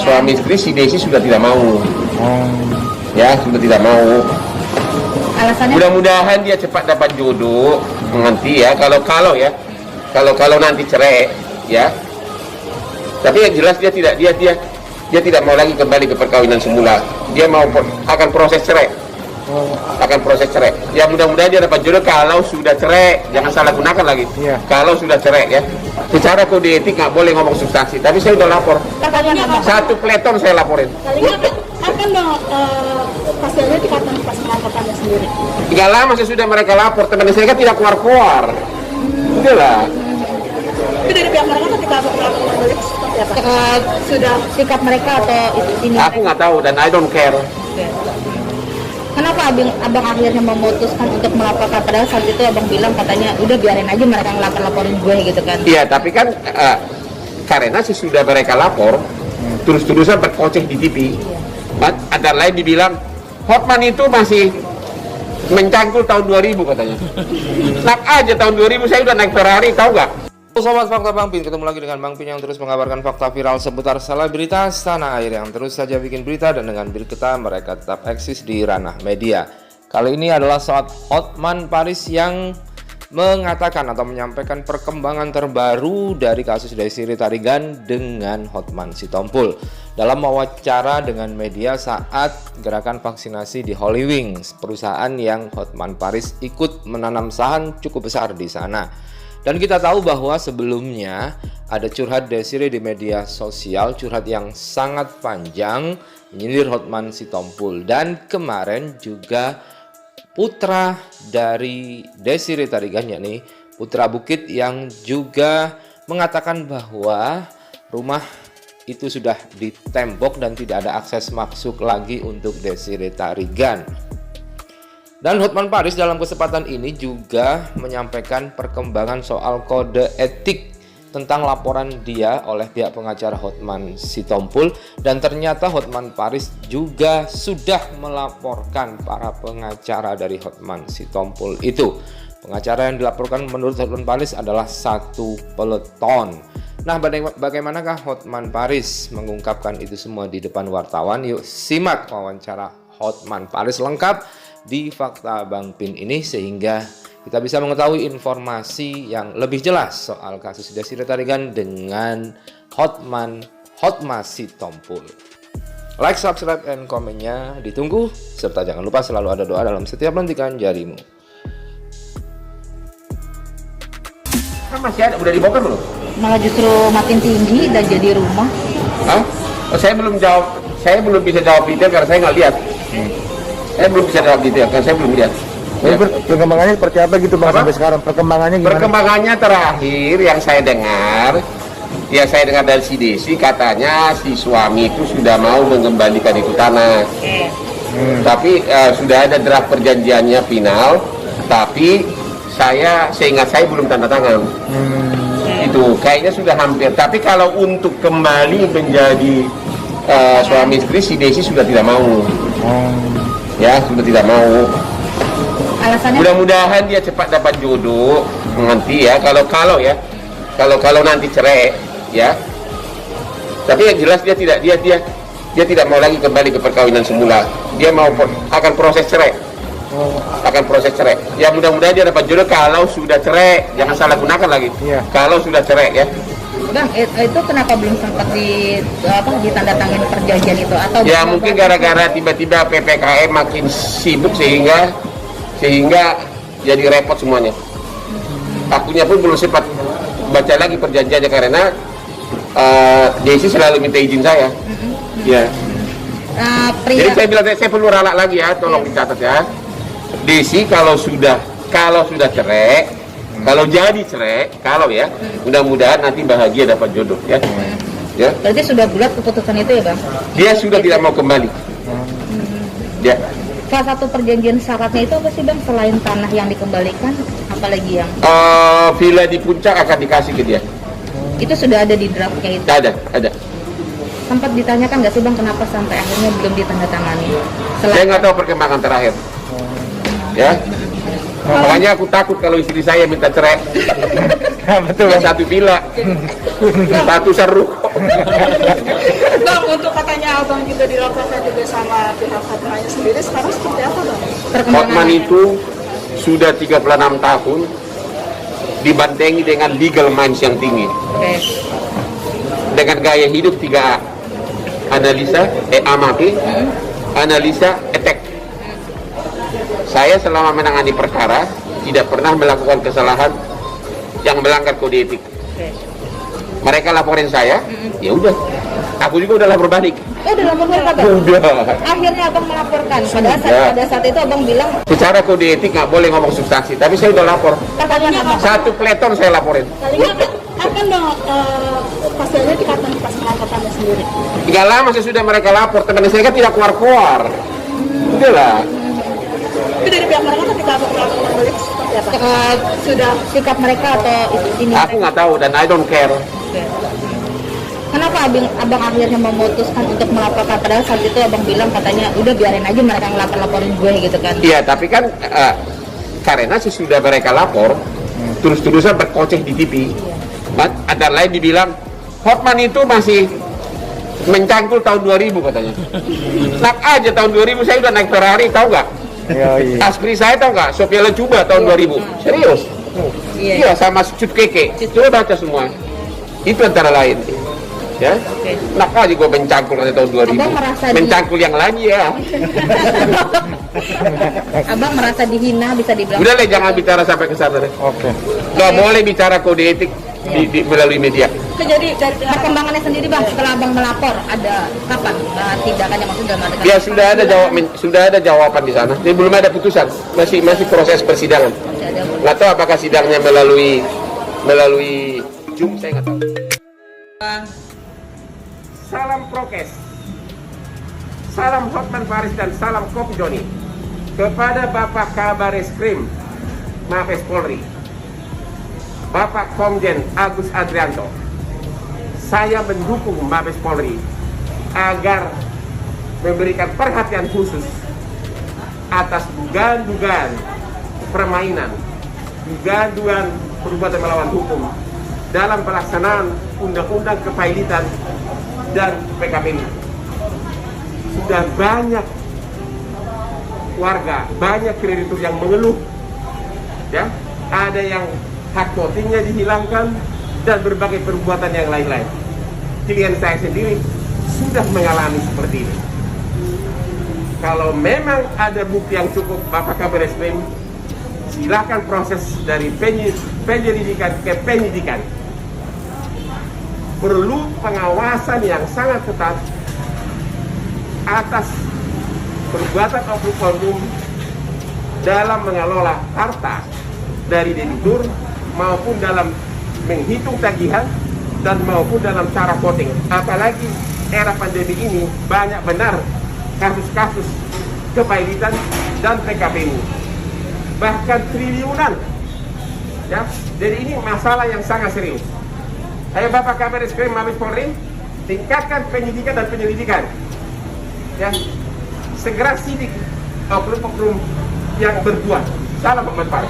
suami istri, si Desi sudah tidak mau. Ya, sudah tidak mau. Alasannya? Mudah-mudahan dia cepat dapat jodoh nanti ya. Kalau nanti cerai ya. Tapi yang jelas dia tidak mau lagi kembali ke perkawinan semula. Dia mau akan proses cerai. Ya mudah-mudahan dia dapat jodoh kalau sudah cerai. Jangan salah gunakan lagi. Kalau sudah cerai ya. Secara kode etik nggak boleh ngomong substansi. Tapi saya udah lapor. Satu peleton saya laporin. Akan dong hasilnya dikatakan pas melaporkannya sendiri. Tidak lama sesudah mereka lapor, teman saya kan tidak keluar. Itulah. Tapi dari pihak mereka ketika melaporkan balik seperti apa? Sudah sikap mereka atau ini? Aku nggak tahu dan I don't care. Kenapa abang akhirnya memutuskan untuk melaporkan? Padahal saat itu abang bilang katanya udah biarin aja mereka laporin gue gitu kan? Iya, tapi kan karena sesudah mereka lapor, terus-terusan berkoceh di TV. Ada lain dibilang Hotman itu masih mencangkul tahun 2000 katanya. Nak aja tahun 2000 saya udah naik Ferrari, tahu nggak? Sobat Fakta Bang Pin, ketemu lagi dengan Bang Pin yang terus mengabarkan fakta viral seputar selebritas tanah air yang terus saja bikin berita, dan dengan berita mereka tetap eksis di ranah media. Kali ini adalah saat Hotman Paris yang mengatakan atau menyampaikan perkembangan terbaru dari kasus Desiree Tarigan dengan Hotman Sitompul dalam wawancara dengan media saat gerakan vaksinasi di Holy Wings, perusahaan yang Hotman Paris ikut menanam saham cukup besar di sana. Dan kita tahu bahwa sebelumnya ada curhat Desiree di media sosial, curhat yang sangat panjang menyindir Hotman Sitompul, dan kemarin juga putra dari Desiree Tarigan, yakni Putra Bukit, yang juga mengatakan bahwa rumah itu sudah ditembok dan tidak ada akses masuk lagi untuk Desiree Tarigan. Dan Hotman Paris dalam kesempatan ini juga menyampaikan perkembangan soal kode etik tentang laporan dia oleh pihak pengacara Hotman Sitompul, dan ternyata Hotman Paris juga sudah melaporkan para pengacara dari Hotman Sitompul itu. Pengacara yang dilaporkan menurut Hotman Paris adalah satu peleton. Nah, bagaimanakah Hotman Paris mengungkapkan itu semua di depan wartawan? Yuk simak wawancara Hotman Paris lengkap di Fakta Bang Pin ini, sehingga kita bisa mengetahui informasi yang lebih jelas soal kasus Desiree Tarigan dengan Hotman Sitompul. Like, subscribe, and komennya ditunggu, serta jangan lupa selalu ada doa dalam setiap lentikan jarimu. Masih ada, udah dibongkar belum? Malah justru makin tinggi dan jadi rumah. Hah? Oh, saya belum bisa jawab detail karena saya nggak lihat. Saya belum bisa jawab detail karena saya belum lihat. Ya. Perkembangannya seperti apa gitu Bang sampai sekarang? Perkembangannya gimana? Perkembangannya terakhir yang saya dengar dari si Desi, katanya si suami itu sudah mau mengembalikan itu tanah. Tapi sudah ada draft perjanjiannya final, tapi seingat saya belum tanda tangan. Itu kayaknya sudah hampir. Tapi kalau untuk kembali menjadi suami istri, si Desi sudah tidak mau. Ya, sudah tidak mau. Alasannya? Mudah-mudahan dia cepat dapat jodoh nanti ya. Kalau nanti cerai ya. Tapi yang jelas dia tidak mau lagi kembali ke perkawinan semula. Dia mau akan proses cerai. Ya mudah-mudahan dia dapat jodoh kalau sudah cerai. Jangan salah gunakan lagi. Kalau sudah cerai ya. Bang, itu kenapa belum sempat ditandatangani perjanjian itu? Atau ya mungkin gara-gara tiba-tiba PPKM makin sibuk sehingga jadi repot semuanya. Akunya pun belum sempat baca lagi perjanjiannya karena Desi selalu minta izin saya. Ya. Jadi saya bilang saya perlu ralat lagi ya, tolong dicatat ya. Desi kalau sudah cerai, kalau jadi cerai, ya, mudah-mudahan nanti bahagia dapat jodoh ya. Ya. Berarti sudah bulat keputusan itu ya Bang? Dia sudah tidak mau kembali. Ya. Salah satu perjanjian syaratnya itu apa sih Bang? Selain tanah yang dikembalikan, apalagi yang? Villa di Puncak akan dikasih ke dia. Itu sudah ada di draftnya itu? Ada. Sempat ditanyakan nggak sih Bang kenapa sampai akhirnya belum ditandatangani? Saya nggak tahu perkembangan terakhir. Ya. Makanya aku takut kalau istri saya minta cerai. Betul. Satu villa. ratusan ruko. Bang, untuk katanya abang juga dilaporkan juga sama pihak Hotman sendiri, sekarang seperti apa bang? Hotman itu sudah 36 tahun dibandengi dengan legal minds yang tinggi, Oke. dengan gaya hidup 3A, analisa, amati, analisa, attack. Saya selama menangani perkara tidak pernah melakukan kesalahan yang melanggar kode etik. Oke. Mereka laporin saya, ya udah, aku juga udah lapor balik. Oh, udah laporkan abang? Udah. Akhirnya abang melaporkan. Padahal Sudah. pada saat itu abang bilang Secara kode etik nggak boleh ngomong substansi, tapi saya udah lapor. katanya abang. Satu peleton saya laporin. Kalinya kapan bang hasilnya dikatakan pas pelaporannya sendiri? Nggak lama sesudah mereka lapor, teman saya kan tidak keluar-keluar. Udah lah. Tapi dari pihak mereka ketika abang melaporkan balik seperti apa? Sudah sikap mereka atau ini? Aku nggak tahu dan I don't care. Oke. Kenapa abang akhirnya memutuskan untuk melaporkan? Padahal saat itu abang bilang katanya udah biarin aja mereka ngelapor-laporin gue gitu kan? Iya, tapi kan karena sesudah mereka lapor, terus-terusan berkoceh di TV. Ada lain dibilang Hotman itu masih mencangkul tahun 2000 katanya. Nak aja tahun 2000 saya udah naik Ferrari, tahu nggak? Iya. Aspri saya tahu nggak? Sofia Lecuba tahun 2000. Serius? Iya. Iya, sama Cut Keke. Coba baca semua. Itu antara lain. Ya, Oke. nak aja gue mencangkul dari tahun 2000. Abang merasa Mencangkul yang lain ya. Abang merasa dihina bisa dibilang. Udah lah, jangan bicara sampai ke sana deh. Oke. Nggak boleh bicara kode etik melalui media. Jadi dari pihak Perkembangannya sendiri bang setelah abang melapor ada kapan tindakannya maksudnya dalam arti Ya sudah ada jawaban di sana. Jadi belum ada putusan. Masih proses persidangan. masih ada Nggak tahu apakah sidangnya melalui Zoom, saya nggak tahu. Salam prokes, salam Hotman Paris dan salam Kopi Joni kepada Bapak Kabar Eskrim Mabes Polri, Bapak Komjen Agus Adrianto. Saya mendukung Mabes Polri agar memberikan perhatian khusus atas dugaan-dugaan permainan, dugaan-dugaan perbuatan melawan hukum dalam pelaksanaan undang-undang kepailitan dan PKPU. Sudah banyak warga, banyak kreditur yang mengeluh, ya, ada yang hak votingnya dihilangkan dan berbagai perbuatan yang lain-lain. Klien saya sendiri sudah mengalami seperti ini. Kalau memang ada bukti yang cukup, Bapak Kabar Eskrim, silakan proses dari penyelidikan ke penyidikan. Perlu pengawasan yang sangat ketat atas perbuatan oknum dalam mengelola harta dari debitur maupun dalam menghitung tagihan dan maupun dalam cara voting. Apalagi era pandemi ini banyak benar kasus-kasus kepailitan dan PKPU, bahkan triliunan. Ya, jadi ini masalah yang sangat serius. Ayo Bapak Kabar Eskrim Mabes Polri, tingkatkan penyidikan dan penyelidikan. Ya, segera sidik oknum-oknum yang berbuat. Salam bermanfaat.